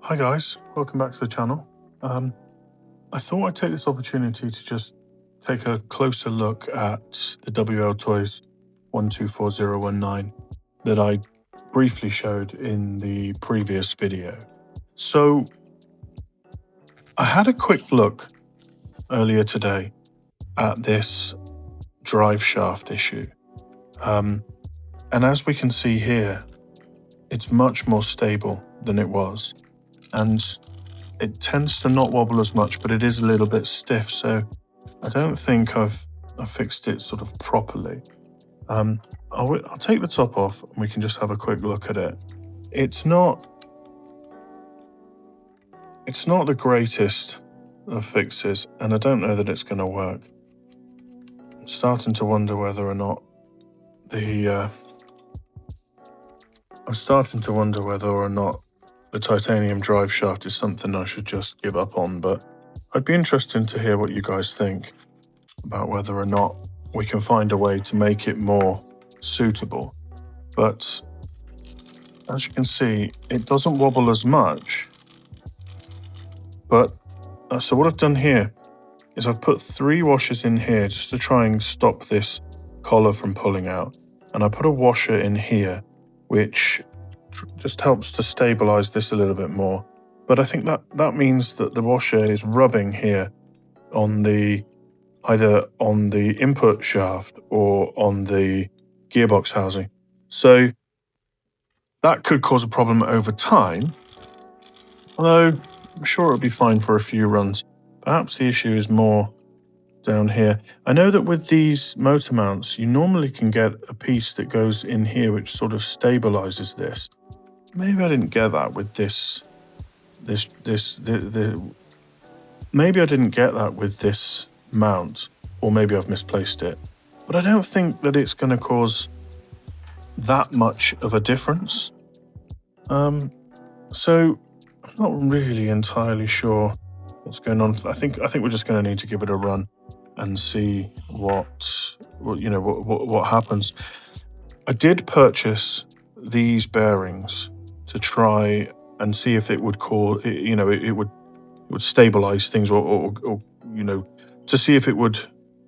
Hi guys, welcome back to the channel. I thought I'd take this opportunity to just take a closer look at the WL Toys 124019 that I briefly showed in the previous video. So I had a quick look earlier today at this drive shaft issue. And as we can see here, it's much more stable than it was. And it tends to not wobble as much, but it is a little bit stiff, so I don't think I've fixed it sort of properly. I'll take the top off and we can just have a quick look at it. It's not the greatest of fixes, and I don't know that it's going to work. I'm starting to wonder whether or not the titanium drive shaft is something I should just give up on, but I'd be interested to hear what you guys think about whether or not we can find a way to make it more suitable. But as you can see, it doesn't wobble as much. But so what I've done here is I've put 3 washers in here just to try and stop this collar from pulling out. And I put a washer in here, which just helps to stabilize this a little bit more. But I think that means that the washer is rubbing here on either on the input shaft or on the gearbox housing. So that could cause a problem over time, although I'm sure it'll be fine for a few runs. Perhaps the issue is more down here. I know that with these motor mounts, you normally can get a piece that goes in here which sort of stabilizes this. Maybe I didn't get that with maybe I didn't get that with this mount, or maybe I've misplaced it. But I don't think that it's going to cause that much of a difference. So I'm not really entirely sure what's going on. I think we're just going to need to give it a run and see what happens. I did purchase these bearings to try and see if it would it would stabilize things, or to see if it would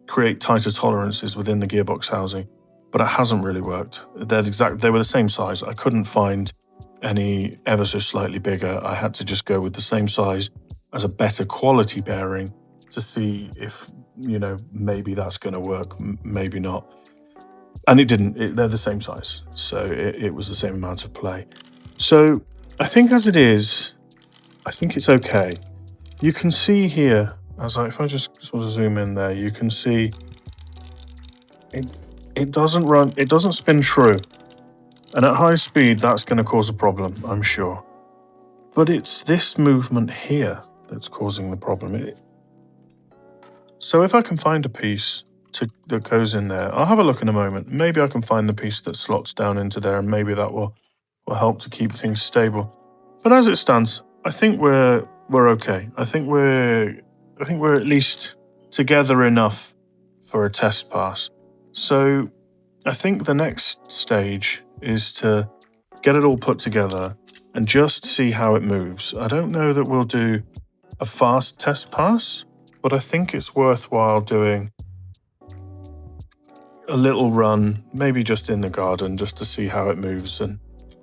create tighter tolerances within the gearbox housing, but it hasn't really worked. They were the same size. I couldn't find any ever so slightly bigger. I had to just go with the same size as a better quality bearing to see if maybe that's going to work, maybe not. And it didn't. They're the same size, so it was the same amount of play. So I think as it is, I think it's okay. You can see here, if I just sort of zoom in there, you can see it doesn't spin true. And at high speed, that's going to cause a problem, I'm sure. But it's this movement here that's causing the problem. So if I can find a piece that goes in there, I'll have a look in a moment. Maybe I can find the piece that slots down into there, and maybe that will help to keep things stable. But as it stands, I think we're okay. I think we're at least together enough for a test pass. So I think the next stage is to get it all put together and just see how it moves. I don't know that we'll do a fast test pass, but I think it's worthwhile doing a little run, maybe just in the garden, just to see how it moves, and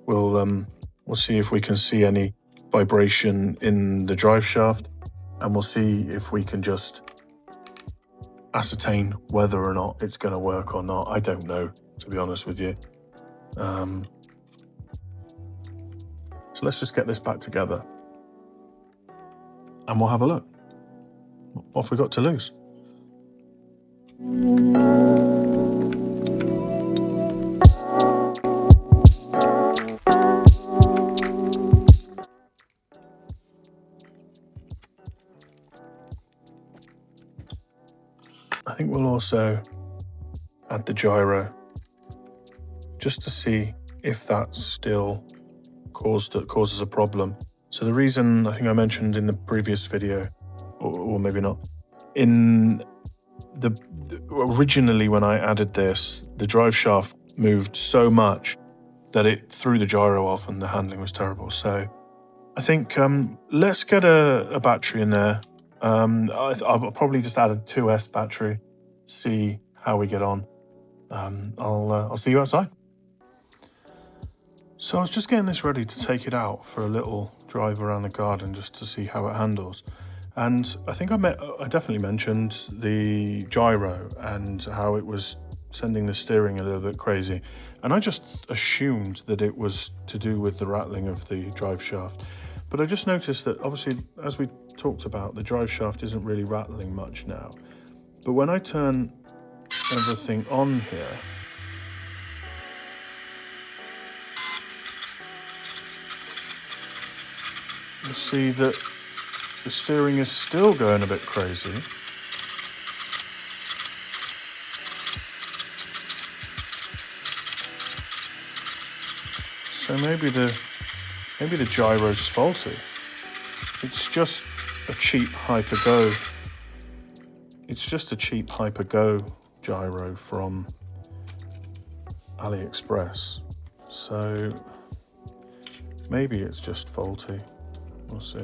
we'll see if we can see any vibration in the drive shaft, and we'll see if we can just ascertain whether or not it's going to work or not. I don't know, to be honest with you. So let's just get this back together and we'll have a look. What have we got to lose? I think we'll also add the gyro just to see if that still causes a problem. So the reason I think I mentioned in the previous video, or maybe not, originally when I added this, the drive shaft moved so much that it threw the gyro off and the handling was terrible. So I think let's get a battery in there. I'll probably just add a 2S battery, see how we get on. I'll see you outside. So I was just getting this ready to take it out for a little drive around the garden just to see how it handles. And I think I definitely mentioned the gyro and how it was sending the steering a little bit crazy. And I just assumed that it was to do with the rattling of the drive shaft. But I just noticed that obviously, as we talked about, the drive shaft isn't really rattling much now. But when I turn everything on here, you'll see that the steering is still going a bit crazy. So maybe the gyro's faulty. It's just a cheap Hyper-Go. It's just a cheap Hyper-Go gyro from AliExpress. So maybe it's just faulty. We'll see.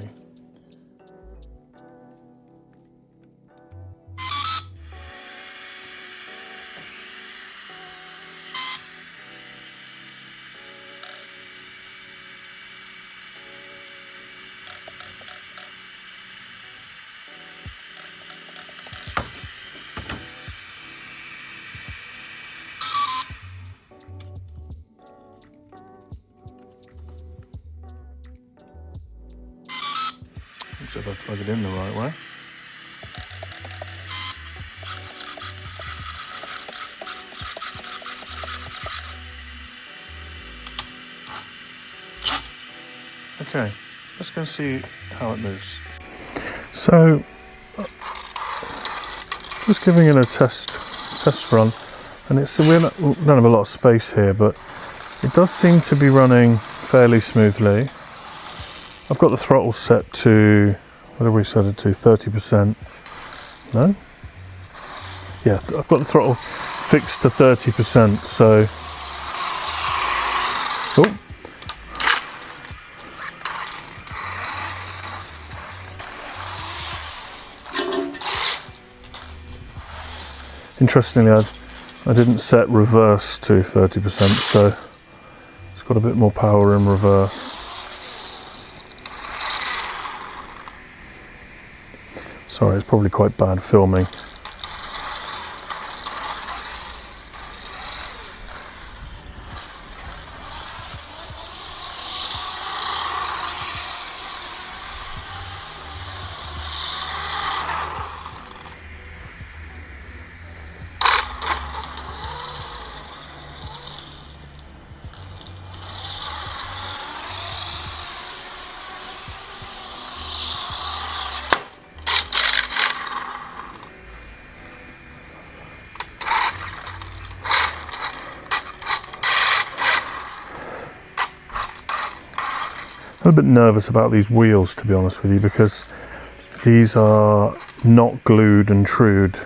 See if I plug it in the right way. Okay, let's go and see how it moves. So, just giving it a test run, and we don't have a lot of space here, but it does seem to be running fairly smoothly. I've got the throttle set to, what have we set it to, 30%? No? Yeah, I've got the throttle fixed to 30%, so... Oh! Interestingly, I didn't set reverse to 30%, so it's got a bit more power in reverse. Sorry, it's probably quite bad filming. I'm a bit nervous about these wheels, to be honest with you, because these are not glued and trued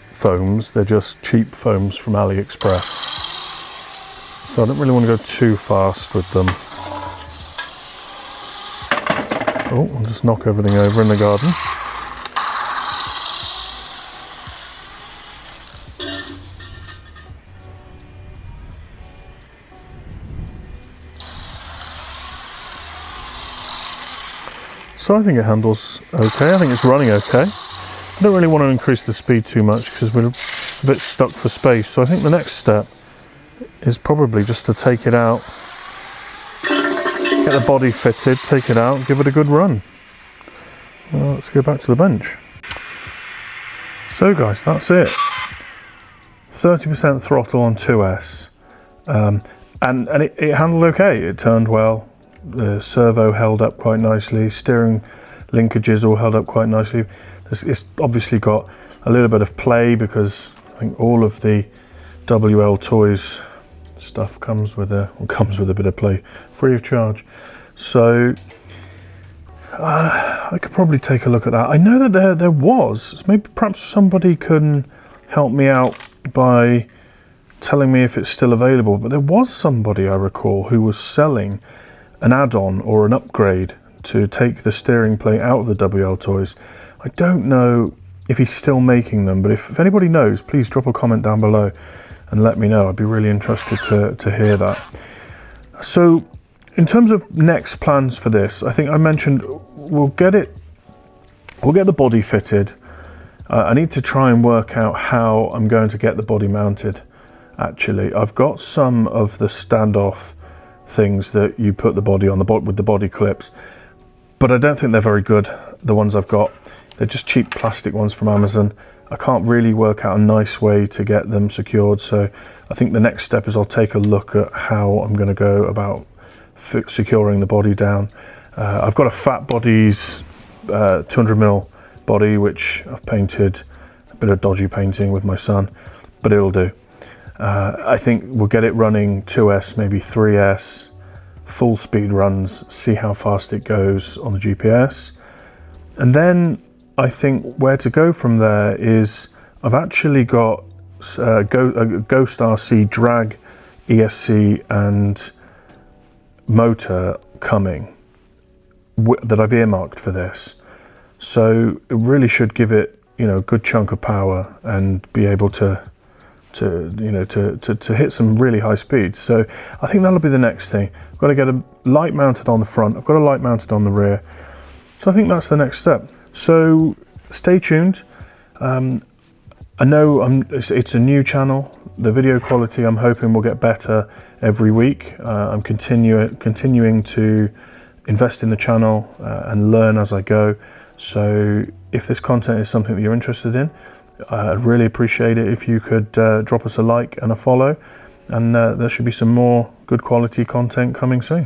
foams. They're just cheap foams from AliExpress. So I don't really want to go too fast with them. Oh, I'll just knock everything over in the garden. So I think it handles okay. I think it's running okay. I don't really want to increase the speed too much because we're a bit stuck for space. So I think the next step is probably just to take it out, get the body fitted, take it out, give it a good run. Well, let's go back to the bench. So guys, that's it. 30% throttle on 2S. And it handled okay. It turned well. The servo held up quite nicely, steering linkages all held up quite nicely. It's obviously got a little bit of play because I think all of the WL Toys stuff comes with a bit of play, free of charge. So I could probably take a look at that. I know that there was, maybe perhaps somebody can help me out by telling me if it's still available, but there was somebody I recall who was selling an add-on or an upgrade to take the steering plate out of the WL Toys. I don't know if he's still making them, but if anybody knows, please drop a comment down below and let me know. I'd be really interested to hear that. So in terms of next plans for this, I think I mentioned we'll get the body fitted. I need to try and work out how I'm going to get the body mounted. Actually, I've got some of the standoff things that you put the body on with the body clips, but I don't think they're very good, the ones I've got. They're just cheap plastic ones from Amazon. I can't really work out a nice way to get them secured, so I think the next step is I'll take a look at how I'm going to go about securing the body down. I've got a Fat Bodies 200mm body, which I've painted a bit of dodgy painting with my son, but it'll do. I think we'll get it running 2S, maybe 3S, full speed runs, see how fast it goes on the GPS. And then I think where to go from there is I've actually got a Ghost RC drag, ESC and motor coming that I've earmarked for this. So it really should give it, you know, a good chunk of power and be able to hit some really high speeds. So I think that'll be the next thing. I've got to get a light mounted on the front. I've got a light mounted on the rear. So I think that's the next step. So stay tuned. I know it's a new channel. The video quality I'm hoping will get better every week. I'm continuing to invest in the channel and learn as I go. So if this content is something that you're interested in, I'd really appreciate it if you could drop us a like and a follow, and there should be some more good quality content coming soon.